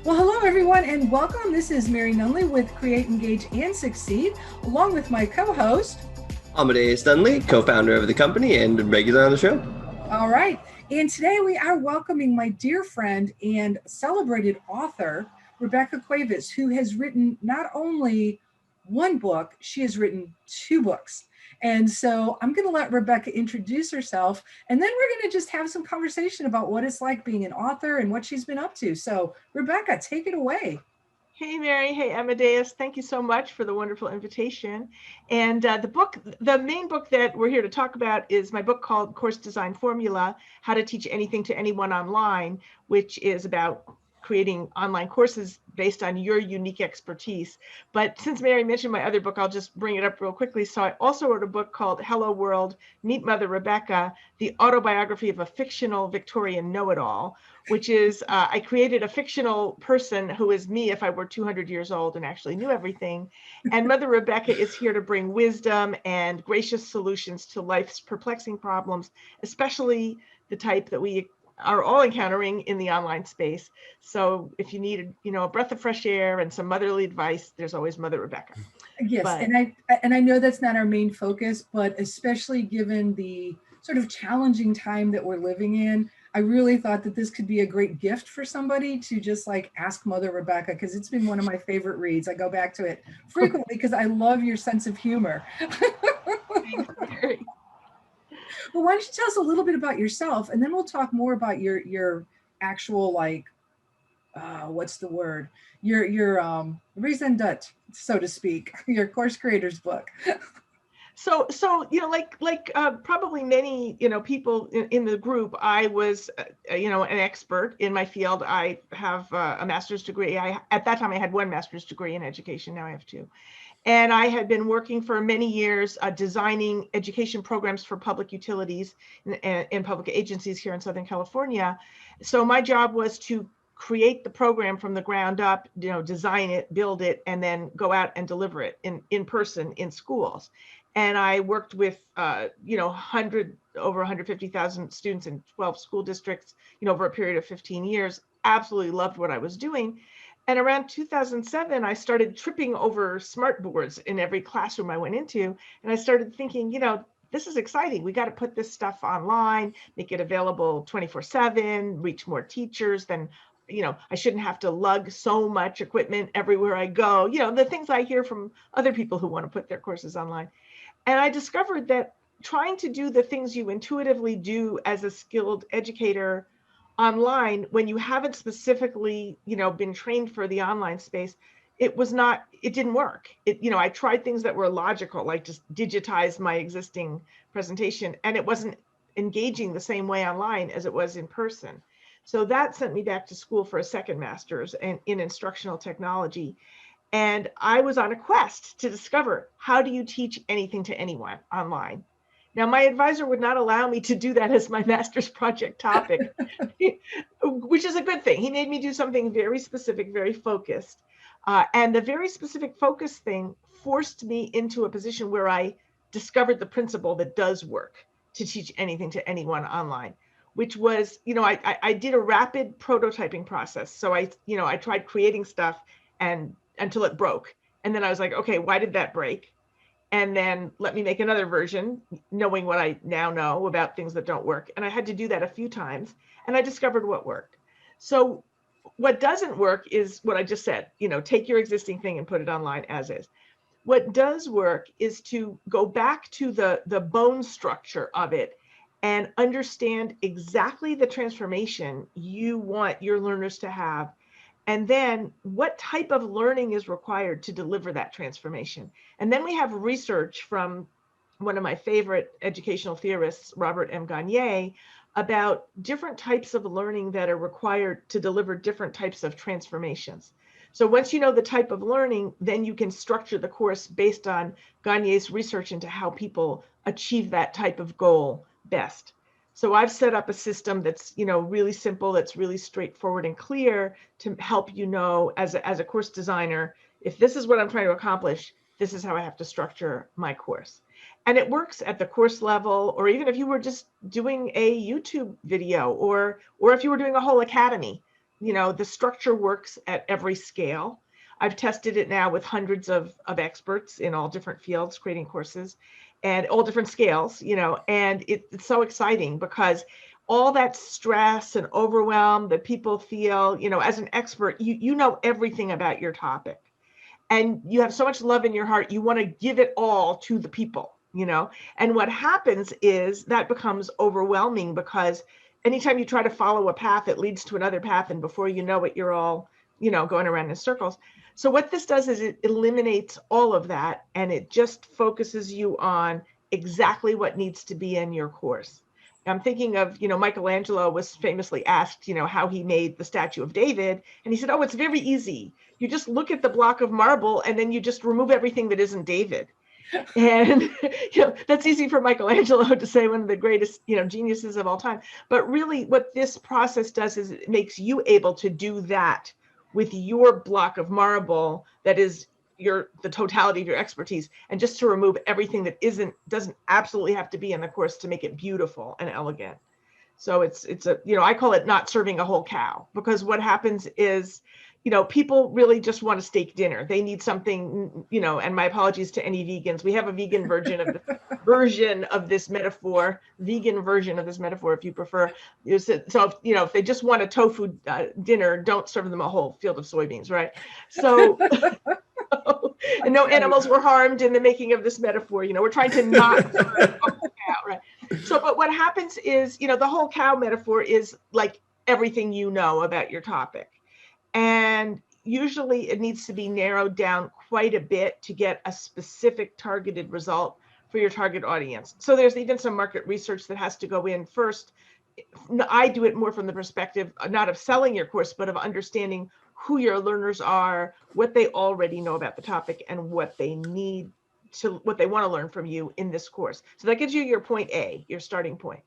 Well, hello everyone and welcome. This is Mary Nunley with Create, Engage, and Succeed, along with my co-host. Amadeus Dunley, co-founder of the company and regular on the show. All right. And today we are welcoming my dear friend and celebrated author, Rebecca Cuevas, who has written not only one book, she has written two books. And so I'm going to let Rebecca introduce herself, and then we're going to just have some conversation about what it's like being an author and what she's been up to. So, Rebecca, take it away. Hey, Mary. Hey, Amadeus. Thank you so much for the wonderful invitation. And the main book that we're here to talk about is my book called Course Design Formula, How to Teach Anything to Anyone Online, which is about creating online courses based on your unique expertise. But since Mary mentioned my other book, I'll just bring it up real quickly. So I also wrote a book called Hello World, Meet Mother Rebecca, the autobiography of a fictional Victorian know-it-all, which is I created a fictional person who is me if I were 200 years old and actually knew everything. And Mother Rebecca is here to bring wisdom and gracious solutions to life's perplexing problems, especially the type that we are all encountering in the online space. So if you need, a breath of fresh air and some motherly advice, there's always Mother Rebecca. Yes, and I know that's not our main focus, but especially given the sort of challenging time that we're living in, I really thought that this could be a great gift for somebody to just like ask Mother Rebecca, because it's been one of my favorite reads. I go back to it frequently because I love your sense of humor. Thanks, Mary. Well, why don't you tell us a little bit about yourself, and then we'll talk more about your actual what's the word? Your raison d'etre, so to speak, your course creators book. So probably many people in the group, I was an expert in my field. I have a master's degree. At that time I had one master's degree in education. Now I have two. And I had been working for many years designing education programs for public utilities and public agencies here in Southern California. So my job was to create the program from the ground up, design it, build it, and then go out and deliver it in person in schools. And I worked with, over 150,000 students in 12 school districts, over a period of 15 years. Absolutely loved what I was doing. And around 2007, I started tripping over smart boards in every classroom I went into. And I started thinking, this is exciting. We got to put this stuff online, make it available 24/7, reach more teachers. Then, I shouldn't have to lug so much equipment everywhere I go. The things I hear from other people who want to put their courses online. And I discovered that trying to do the things you intuitively do as a skilled educator online, when you haven't specifically, been trained for the online space, it didn't work. I tried things that were logical, like just digitize my existing presentation, and it wasn't engaging the same way online as it was in person. So that sent me back to school for a second master's in instructional technology. And I was on a quest to discover, how do you teach anything to anyone online? Now, my advisor would not allow me to do that as my master's project topic, which is a good thing. He made me do something very specific, very focused. And the very specific focus thing forced me into a position where I discovered the principle that does work to teach anything to anyone online, which was, I did a rapid prototyping process. So I tried creating stuff and until it broke. And then I was like, okay, why did that break? And then let me make another version, knowing what I now know about things that don't work. And I had to do that a few times, and I discovered what worked. So what doesn't work is what I just said, take your existing thing and put it online as is. What does work is to go back to the bone structure of it and understand exactly the transformation you want your learners to have. And then what type of learning is required to deliver that transformation. And then we have research from one of my favorite educational theorists, Robert M. Gagne, about different types of learning that are required to deliver different types of transformations. So once you know the type of learning, then you can structure the course based on Gagne's research into how people achieve that type of goal best. So I've set up a system that's, really simple, that's really straightforward and clear to help as a course designer, if this is what I'm trying to accomplish, this is how I have to structure my course. And it works at the course level, or even if you were just doing a YouTube video, or if you were doing a whole academy, the structure works at every scale. I've tested it now with hundreds of experts in all different fields creating courses and all different scales, and it's so exciting because all that stress and overwhelm that people feel, as an expert, you know everything about your topic and you have so much love in your heart, you want to give it all to the people, and what happens is that becomes overwhelming because anytime you try to follow a path, it leads to another path, and before you know it, you're all, going around in circles. So what this does is it eliminates all of that, and it just focuses you on exactly what needs to be in your course. I'm thinking of, Michelangelo was famously asked, how he made the statue of David. And he said, oh, it's very easy. You just look at the block of marble and then you just remove everything that isn't David. And that's easy for Michelangelo to say, one of the greatest geniuses of all time. But really what this process does is it makes you able to do that with your block of marble that is the totality of your expertise, and just to remove everything that doesn't absolutely have to be in the course to make it beautiful and elegant. So it's a, I call it not serving a whole cow, because what happens is, people really just want a steak dinner. They need something, and my apologies to any vegans. We have a vegan version of this metaphor, if you prefer. So, if they just want a tofu dinner, don't serve them a whole field of soybeans, right? So, and no animals were harmed in the making of this metaphor. We're trying to not serve a whole cow, right? So, but what happens is, the whole cow metaphor is like everything about your topic. And usually it needs to be narrowed down quite a bit to get a specific targeted result for your target audience. So there's even some market research that has to go in first. I do it more from the perspective, not of selling your course, but of understanding who your learners are, what they already know about the topic, and what they want to learn from you in this course. So that gives you your point A, your starting point.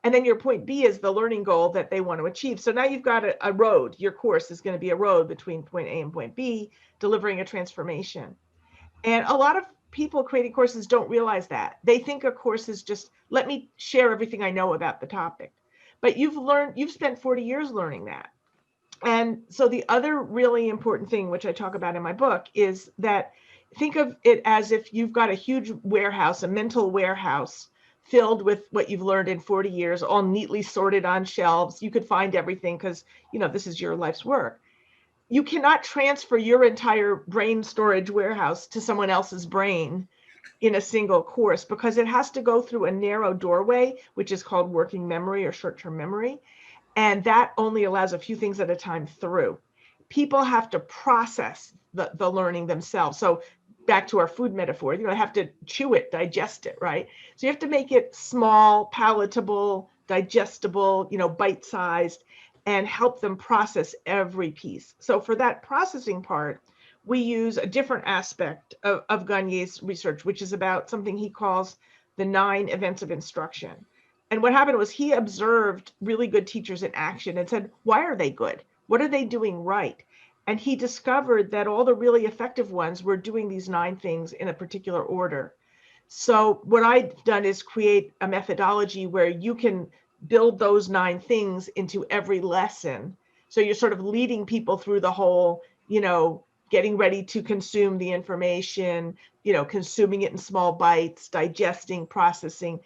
And then your point B is the learning goal that they want to achieve. So now you've got a road. Your course is going to be a road between point A and point B, delivering a transformation. And a lot of people creating courses don't realize that. They think a course is just, let me share everything I know about the topic. But you've spent 40 years learning that. And so the other really important thing, which I talk about in my book, is that think of it as if you've got a huge warehouse, a mental warehouse, filled with what you've learned in 40 years, all neatly sorted on shelves. You could find everything because, this is your life's work. You cannot transfer your entire brain storage warehouse to someone else's brain in a single course, because it has to go through a narrow doorway, which is called working memory or short-term memory. And that only allows a few things at a time through. People have to process the learning themselves. So back to our food metaphor, have to chew it, digest it, right? So you have to make it small, palatable, digestible, bite-sized, and help them process every piece. So for that processing part, we use a different aspect of Gagne's research, which is about something he calls the 9 events of instruction. And what happened was he observed really good teachers in action and said, why are they good? What are they doing right? And he discovered that all the really effective ones were doing these 9 things in a particular order. So what I've done is create a methodology where you can build those 9 things into every lesson. So you're sort of leading people through the whole, getting ready to consume the information, consuming it in small bites, digesting, processing,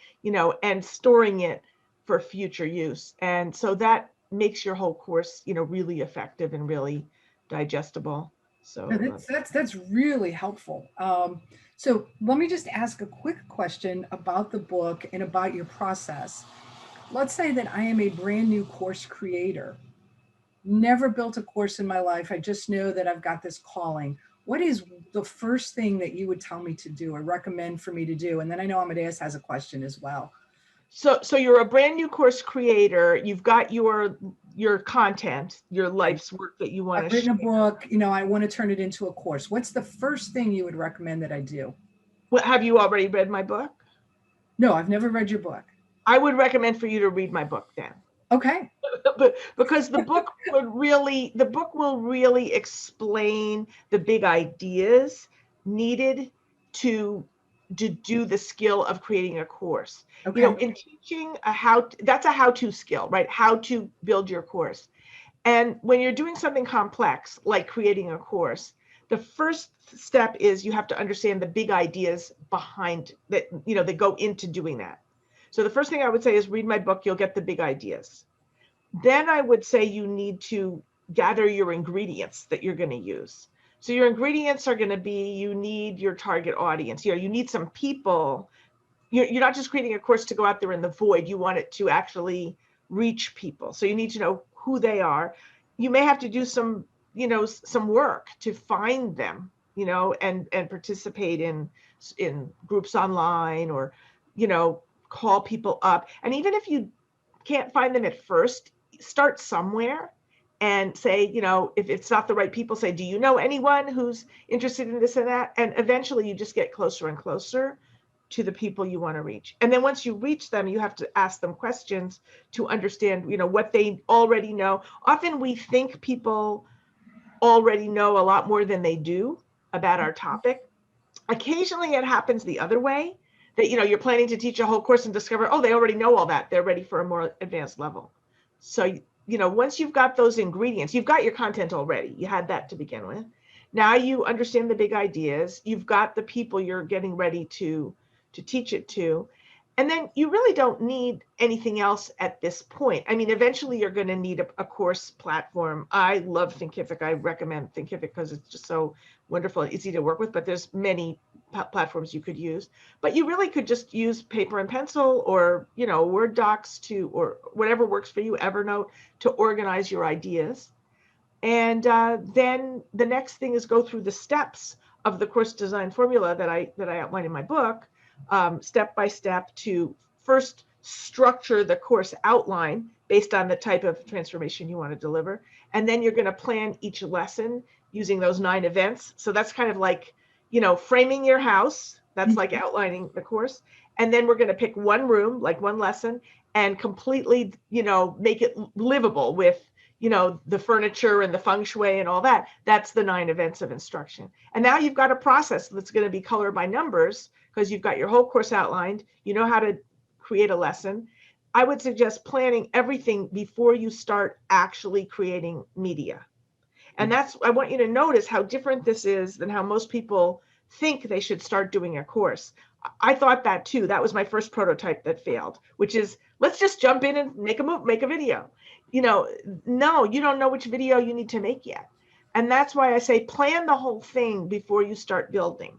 and storing it for future use. And so that makes your whole course, really effective and really digestible. So that's really helpful. So let me just ask a quick question about the book and about your process. Let's say that I am a brand new course creator, never built a course in my life. I just know that I've got this calling. What is the first thing that you would tell me to do or recommend for me to do? And then I know Amadeus has a question as well. So you're a brand new course creator. You've got your content, your life's work that you want to share. I've written a book, I want to turn it into a course. What's the first thing you would recommend that I do? Well, have you already read my book? No, I've never read your book. I would recommend for you to read my book then. Okay. Because the book will really explain the big ideas needed to do the skill of creating a course. Okay. In teaching that's a how-to skill, right? How to build your course. And when you're doing something complex, like creating a course, the first step is you have to understand the big ideas behind that, that go into doing that. So the first thing I would say is read my book, you'll get the big ideas. Then I would say you need to gather your ingredients that you're going to use. So your ingredients are going to be, you need your target audience. You need some people. You're not just creating a course to go out there in the void. You want it to actually reach people. So you need to know who they are. You may have to do some work to find them, and participate in groups online, or, call people up. And even if you can't find them at first, start somewhere and say, if it's not the right people, say, do you know anyone who's interested in this and that? And eventually you just get closer and closer to the people you want to reach. And then once you reach them, you have to ask them questions to understand, what they already know. Often we think people already know a lot more than they do about our topic. Occasionally it happens the other way, that, you're planning to teach a whole course and discover, oh, they already know all that. They're ready for a more advanced level. So, once you've got those ingredients, you've got your content already. You had that to begin with. Now you understand the big ideas. You've got the people you're getting ready to teach it to. And then you really don't need anything else at this point. I mean, eventually you're going to need a course platform. I love Thinkific. I recommend Thinkific because it's just so wonderful and easy to work with, but there's many platforms you could use. But you really could just use paper and pencil, or, Word docs or whatever works for you, Evernote, to organize your ideas. And then the next thing is go through the steps of the course design formula that I outline in my book, step by step, to first structure the course outline based on the type of transformation you want to deliver. And then you're going to plan each lesson using those 9 events. So that's kind of like, framing your house. That's like outlining the course. And then we're going to pick one room, like one lesson, and completely, make it livable with, the furniture and the feng shui and all that. That's the 9 events of instruction. And now you've got a process that's going to be color by numbers, because you've got your whole course outlined. You know how to create a lesson. I would suggest planning everything before you start actually creating media. And I want you to notice how different this is than how most people think they should start doing a course. I thought that too. That was my first prototype that failed, which is, let's just jump in and make a video. No, you don't know which video you need to make yet. And that's why I say plan the whole thing before you start building,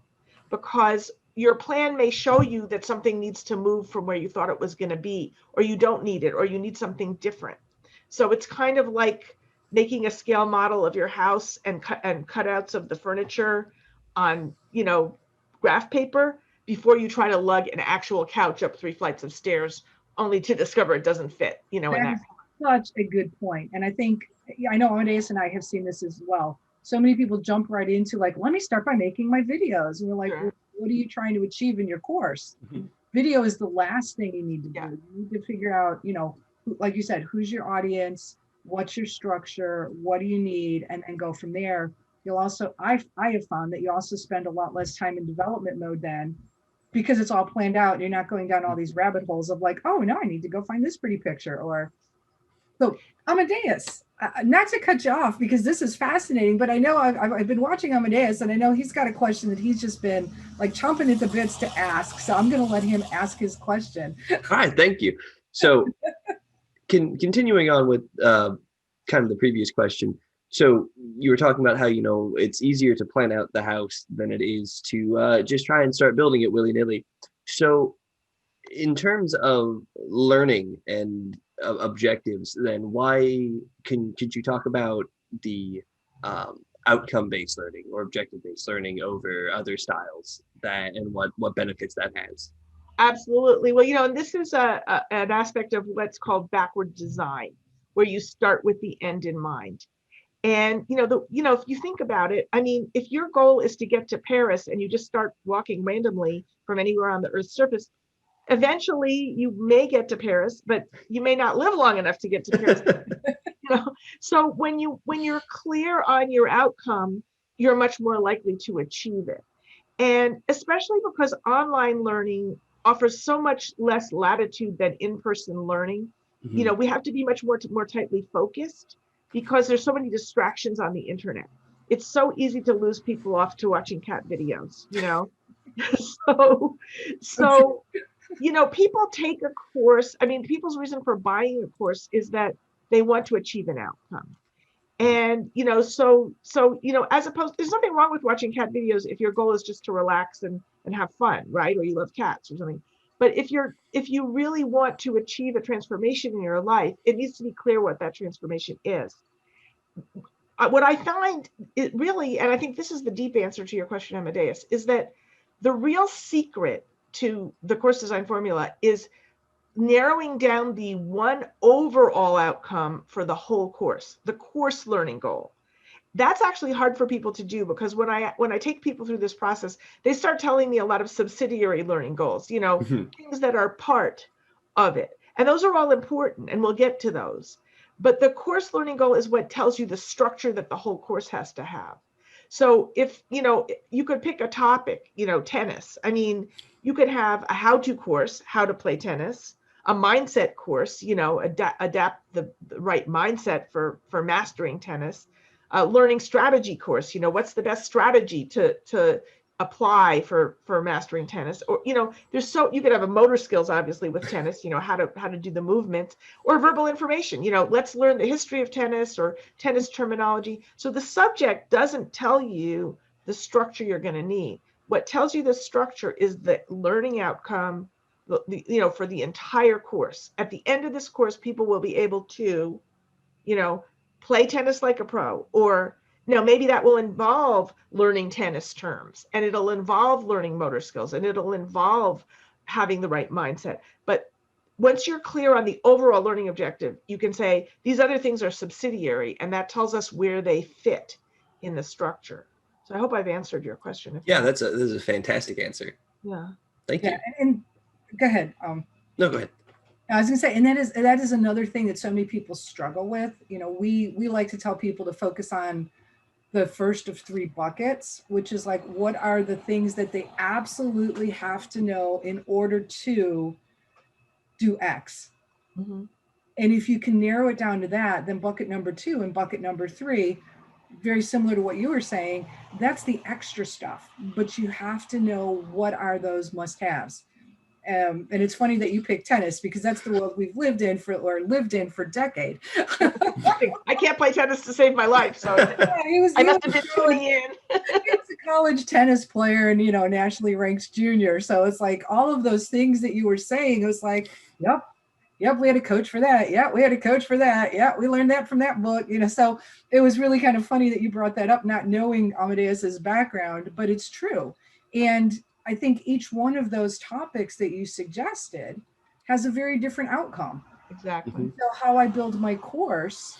because your plan may show you that something needs to move from where you thought it was going to be, or you don't need it, or you need something different. So it's kind of like making a scale model of your house and cutouts of the furniture on, graph paper before you try to lug an actual couch up 3 flights of stairs, only to discover it doesn't fit, in that. Such a good point. And I think, I know Amadeus and I have seen this as well. So many people jump right into like, let me start by making my videos. And we're like, Sure. What are you trying to achieve in your course? Video is the last thing you need to do. You need to figure out, like you said, who's your audience, what's your structure, what do you need, and then go from there. You'll also, I have found that you also spend a lot less time in development mode then, because it's all planned out. And you're not going down all these rabbit holes of like, oh, now I need to go find this pretty picture. Or so, Amadeus, not to cut you off because this is fascinating, but I know I've been watching Amadeus, and I know he's got a question that he's just been like chomping at the bits to ask. So I'm going to let him ask his question. All right, thank you. So continuing on with kind of the previous question. So you were talking about how, it's easier to plan out the house than it is to just try and start building it willy-nilly. So in terms of learning and objectives, then could you talk about the outcome-based learning or objective-based learning over other styles, and what benefits that has? Absolutely. Well, and this is an aspect of what's called backward design, where you start with the end in mind. And, if you think about it, I mean, if your goal is to get to Paris and you just start walking randomly from anywhere on the Earth's surface, eventually you may get to Paris, but you may not live long enough to get to Paris. So when you're clear on your outcome, you're much more likely to achieve it. And especially because online learning offers so much less latitude than in-person learning, we have to be much more tightly focused. because there's so many distractions on the internet. It's so easy to lose people off to watching cat videos, you know? so, so, you know, people take a course. I mean, people's reason for buying a course is that they want to achieve an outcome. And, you know, you know, as opposed, there's nothing wrong with watching cat videos if your goal is just to relax and have fun, right? Or you love cats or something. But if you really want to achieve a transformation in your life, it needs to be clear what that transformation is. What I find it really, and I think this is the deep answer to your question, Amadeus, is that the real secret to the course design formula is narrowing down the one overall outcome for the whole course, the course learning goal. That's actually hard for people to do, because when I take people through this process, they start telling me a lot of subsidiary learning goals, you know, things that are part of it. And those are all important, and we'll get to those. But the course learning goal is what tells you the structure that the whole course has to have. So if, you know, you could pick a topic, you know, tennis. I mean, you could have a how-to course, how to play tennis, a mindset course, you know, adapt the right mindset for mastering tennis, a learning strategy course, you know, what's the best strategy to apply for mastering tennis, or, you know, you could have a motor skills, obviously, with tennis, you know, how to do the movements, or verbal information, you know, let's learn the history of tennis or tennis terminology. So the subject doesn't tell you the structure you're going to need. What tells you the structure is the learning outcome, you know, for the entire course. At the end of this course, people will be able to, you know, play tennis like a pro, or, you know, maybe that will involve learning tennis terms, and it'll involve learning motor skills, and it'll involve having the right mindset. But once you're clear on the overall learning objective, you can say these other things are subsidiary, and that tells us where they fit in the structure. So I hope I've answered your question. Yeah, this is a fantastic answer. Yeah. Thank you. And go ahead. No, go ahead. I was gonna say, and that is another thing that so many people struggle with. You know, we like to tell people to focus on the first of three buckets, which is like, what are the things that they absolutely have to know in order to do X? Mm-hmm. And if you can narrow it down to that, then bucket number 2 and bucket number 3, very similar to what you were saying, that's the extra stuff. But you have to know what are those must-haves. And it's funny that you picked tennis, because that's the world we've lived in for a decade. I can't play tennis to save my life, so yeah, I must have been tuning in. He was a college tennis player, and, you know, nationally ranked junior. So it's like all of those things that you were saying, it was like, yep, we had a coach for that. Yeah, we had a coach for that. Yeah, we learned that from that book. You know, so it was really kind of funny that you brought that up, not knowing Amadeus's background, but it's true. And I think each one of those topics that you suggested has a very different outcome. Exactly. So how I build my course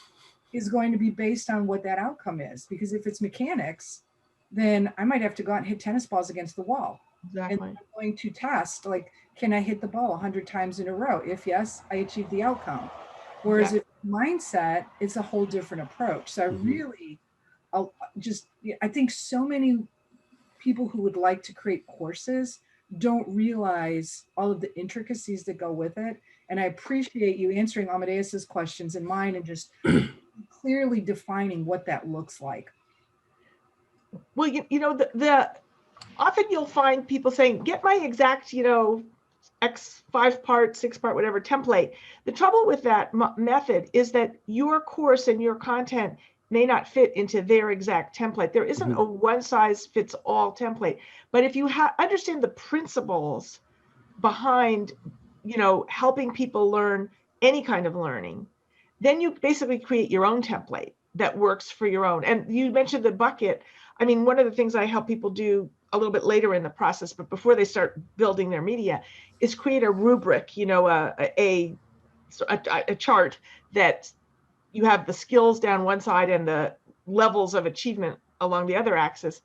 is going to be based on what that outcome is. Because if it's mechanics, then I might have to go out and hit tennis balls against the wall. Exactly. And I'm going to test, like, can I hit the ball 100 times in a row? If yes, I achieve the outcome. Whereas if mindset, it's a whole different approach. So I think so many people who would like to create courses don't realize all of the intricacies that go with it. And I appreciate you answering Amadeus's questions and mine, and just clearly defining what that looks like. Well, you know, the often you'll find people saying, get my exact, you know, X 5-part, 6-part, whatever template. The trouble with that method is that your course and your content may not fit into their exact template. There isn't a one-size-fits-all template. But if you understand the principles behind, you know, helping people learn any kind of learning, then you basically create your own template that works for your own. And you mentioned the bucket. I mean, one of the things I help people do a little bit later in the process, but before they start building their media, is create a rubric, you know, a chart that you have the skills down one side and the levels of achievement along the other axis.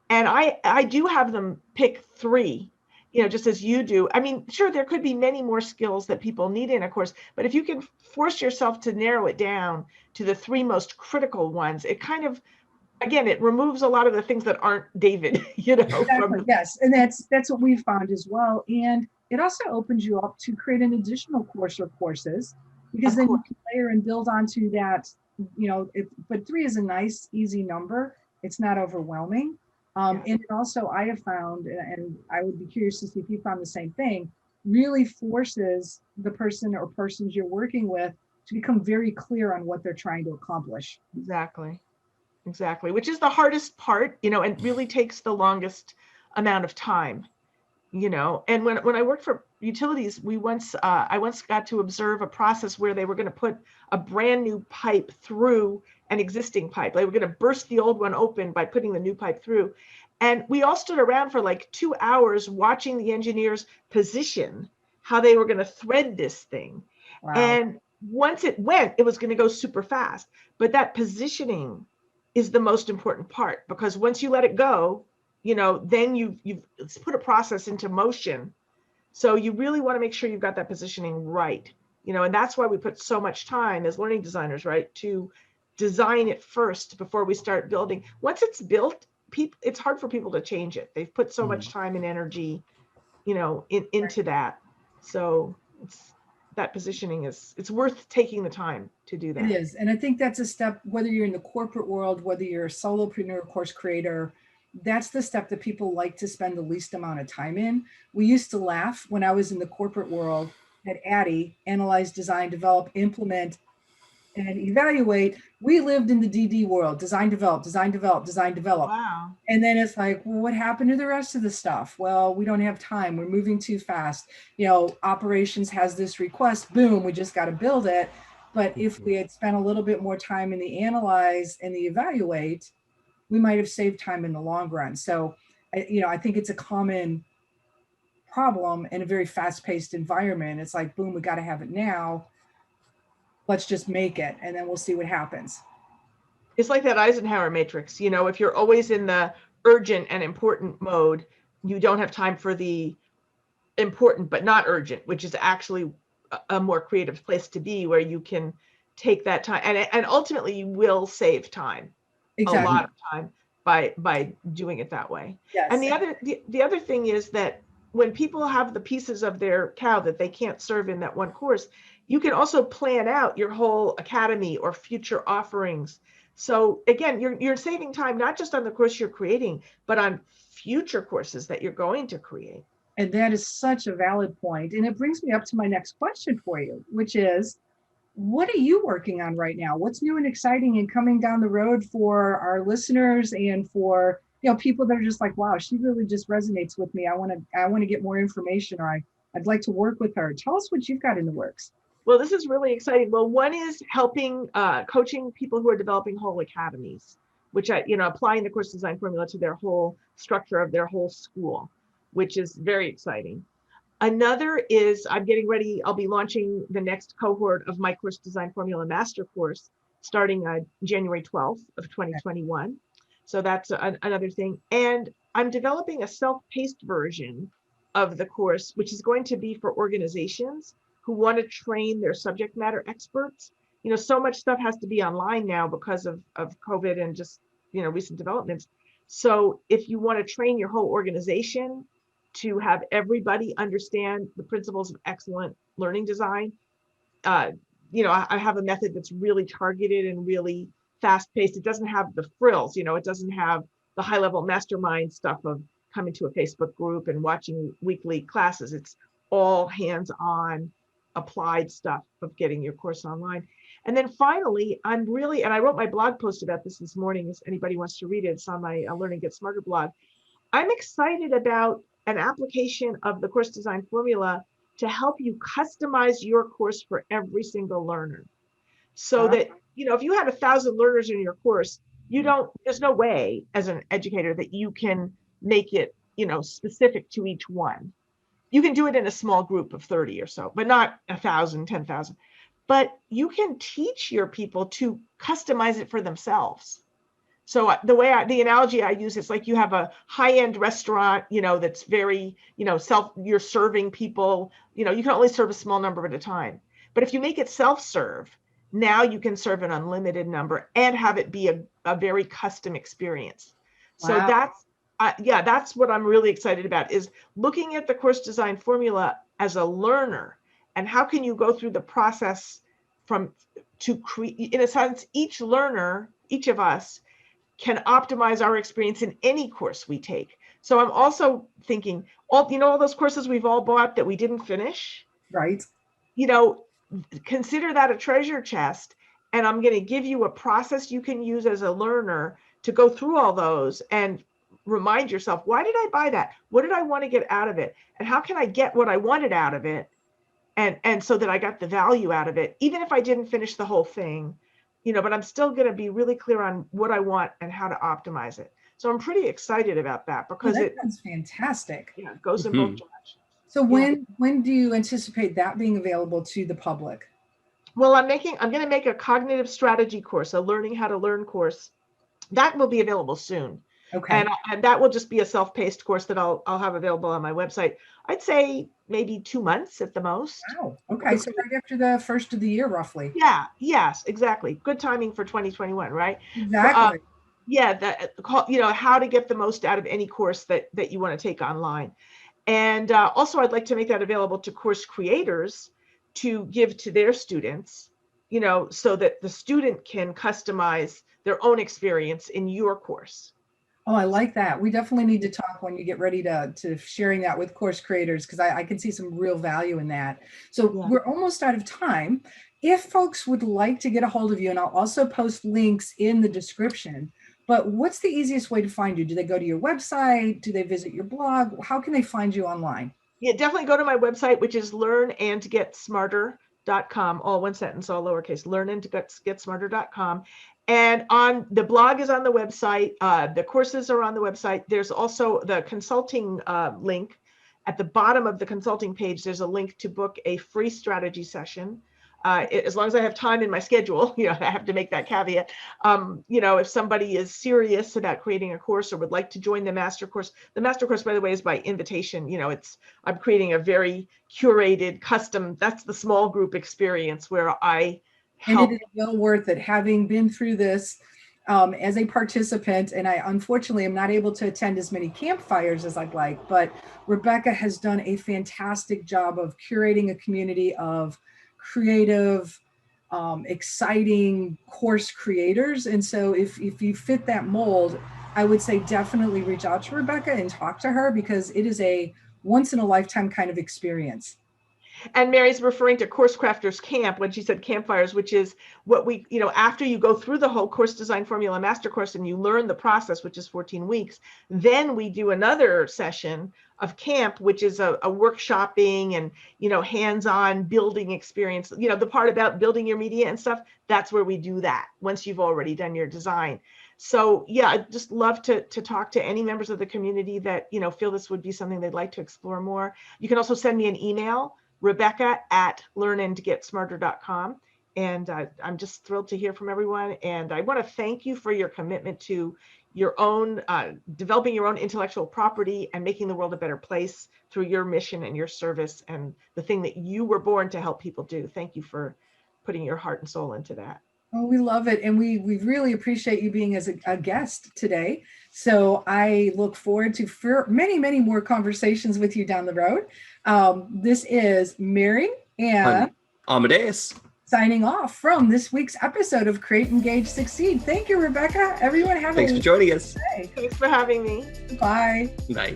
And I do have them pick 3, you know, just as you do. I mean, sure, there could be many more skills that people need in a course, but if you can force yourself to narrow it down to the 3 most critical ones, it kind of, again, it removes a lot of the things that aren't David, you know. Exactly. Yes, and that's what we found as well. And it also opens you up to create an additional course or courses, because then you can layer and build onto that but 3 is a nice, easy number. It's not overwhelming. And it also, I have found, and I would be curious to see if you found the same thing, really forces the person or persons you're working with to become very clear on what they're trying to accomplish. Exactly. Exactly. Which is the hardest part, and really takes the longest amount of time. And when I worked for utilities, I once got to observe a process where they were going to put a brand new pipe through an existing pipe. They were going to burst the old one open by putting the new pipe through. And we all stood around for like 2 hours watching the engineers position how they were going to thread this thing. Wow. And once it went, it was going to go super fast. But that positioning is the most important part, because once you let it go, then you've put a process into motion. So you really want to make sure you've got that positioning right, and that's why we put so much time as learning designers, right, to design it first before we start building. Once it's built, it's hard for people to change it. They've put so much time and energy, into that. So that positioning it's worth taking the time to do that. It is. And I think that's a step, whether you're in the corporate world, whether you're a solopreneur, course creator, that's the step that people like to spend the least amount of time in. We used to laugh when I was in the corporate world at Addy, analyze, design, develop, implement, and evaluate. We lived in the DD world, design, develop, design, develop, design, develop. Wow. And then it's like, well, what happened to the rest of the stuff? Well, we don't have time. We're moving too fast. Operations has this request, boom, we just got to build it. But if we had spent a little bit more time in the analyze and the evaluate, we might have saved time in the long run. So, I think it's a common problem in a very fast-paced environment. It's like, boom, we got to have it now. Let's just make it, and then we'll see what happens. It's like that Eisenhower matrix. If you're always in the urgent and important mode, you don't have time for the important but not urgent, which is actually a more creative place to be, where you can take that time and ultimately you will save time. Exactly. A lot of time by doing it that way. Yes. And the other thing is that when people have the pieces of their cow that they can't serve in that one course, you can also plan out your whole academy or future offerings. So again, you're saving time, not just on the course you're creating, but on future courses that you're going to create. And that is such a valid point. And it brings me up to my next question for you, which is, what are you working on right now? What's new and exciting and coming down the road for our listeners and for people that are just like, wow, she really just resonates with me. I want to get more information, or I'd like to work with her. Tell us what you've got in the works. Well, this is really exciting. Well, one is helping coaching people who are developing whole academies, which applying the course design formula to their whole structure of their whole school, which is very exciting. Another is I'm getting ready. I'll be launching the next cohort of my course design formula master course starting January 12th of 2021. So that's another thing. And I'm developing a self-paced version of the course, which is going to be for organizations who want to train their subject matter experts. So much stuff has to be online now because of COVID and just, recent developments. So if you want to train your whole organization to have everybody understand the principles of excellent learning design, I have a method that's really targeted and really fast-paced. It doesn't have the frills, it doesn't have the high-level mastermind stuff of coming to a Facebook group and watching weekly classes. It's all hands-on applied stuff of getting your course online. And then finally, and I wrote my blog post about this morning, if anybody wants to read it, it's on my Learn and Get Smarter blog. I'm excited about an application of the course design formula to help you customize your course for every single learner. So that, if you had 1,000 learners in your course, there's no way as an educator that you can make it, specific to each one. You can do it in a small group of 30 or so, but not 1,000, 10,000. But you can teach your people to customize it for themselves. So the analogy I use is like you have a high-end restaurant, that's very, you're serving people, you can only serve a small number at a time. But if you make it self-serve, now you can serve an unlimited number and have it be a very custom experience. So that's what I'm really excited about, is looking at the course design formula as a learner, and how can you go through the process from to create, in a sense, each learner, each of us can optimize our experience in any course we take. So I'm also thinking, all those courses we've all bought that we didn't finish, Right. Consider that a treasure chest. And I'm going to give you a process you can use as a learner to go through all those and remind yourself, why did I buy that? What did I want to get out of it? And how can I get what I wanted out of it? And so that I got the value out of it, even if I didn't finish the whole thing, but I'm still going to be really clear on what I want and how to optimize it. So I'm pretty excited about that because that's fantastic. Yeah, it goes in both directions. So when do you anticipate that being available to the public? Well, I'm going to make a cognitive strategy course, a learning how to learn course. That will be available soon. Okay. And that will just be a self-paced course that I'll have available on my website. I'd say maybe 2 months at the most. Wow. Okay. So right after the first of the year, roughly. Yeah. Yes, exactly. Good timing for 2021, right? Exactly. How to get the most out of any course that you want to take online. And also I'd like to make that available to course creators to give to their students, so that the student can customize their own experience in your course. Oh, I like that. We definitely need to talk when you get ready to sharing that with course creators, because I can see some real value in that. So we're almost out of time. If folks would like to get a hold of you, and I'll also post links in the description, but what's the easiest way to find you? Do they go to your website? Do they visit your blog? How can they find you online? Yeah, definitely go to my website, which is learnandgetsmarter.com, all one sentence, all lowercase, learnandgetsmarter.com. And on the blog is on the website. The courses are on the website. There's also the consulting link at the bottom of the consulting page. There's a link to book a free strategy session. As long as I have time in my schedule, I have to make that caveat. If somebody is serious about creating a course or would like to join the master course, by the way, is by invitation. I'm creating a very curated, custom, that's the small group experience where I help. And it is well worth it, having been through this as a participant. And I unfortunately am not able to attend as many campfires as I'd like, but Rebecca has done a fantastic job of curating a community of creative, exciting course creators. And so if you fit that mold, I would say definitely reach out to Rebecca and talk to her, because it is a once in a lifetime kind of experience. And Mary's referring to Course Crafters Camp when she said campfires, which is what we, after you go through the whole course design formula master course and you learn the process, which is 14 weeks, then we do another session of camp, which is a workshopping and, hands-on building experience. The part about building your media and stuff, that's where we do that once you've already done your design. So yeah, I'd just love to talk to any members of the community that, feel this would be something they'd like to explore more. You can also send me an email, Rebecca@learnandgetsmarter.com. And I'm just thrilled to hear from everyone. And I want to thank you for your commitment to your own, developing your own intellectual property and making the world a better place through your mission and your service and the thing that you were born to help people do. Thank you for putting your heart and soul into that. Oh, we love it. And we really appreciate you being as a guest today. So I look forward to many, many more conversations with you down the road. This is Mary and Amadeus signing off from this week's episode of Create, Engage, Succeed. Thank you, Rebecca. Everyone have Thanks for joining us. Thanks for having me. Bye. Bye.